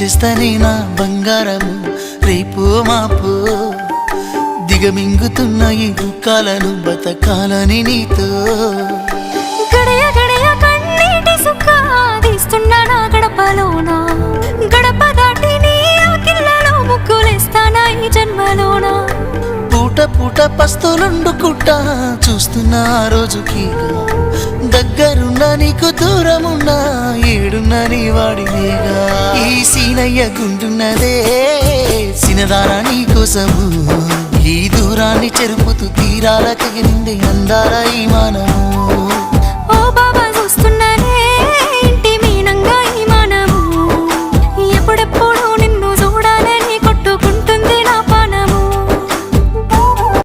చేస్తానే నా బంగారము రేపు మాపు దిగమింగుతున్న ఈ దుఃఖాలను బతకాలని నీతో గడయ గడయ కన్నీటి సుఖ తీస్తున్నా నా గడపలోనా గడప దాటి నీ ఆకిళ్ళలో ముగ్గులేస్తానా ఈ జన్మలోనా పూట పూట పస్తులుండుకుంటా చూస్తున్నా ఆ రోజుకి దగ్గరున్నా నీకు దూరమున్నా ఏడున్నా నీ వాడినేగా ఈ సీనయ్య గుంటున్నదే సినదారా నీ కోసము ఈ దూరాన్ని చెరుపుతూ తీరాల తెగినింది అందాల ఈ మానము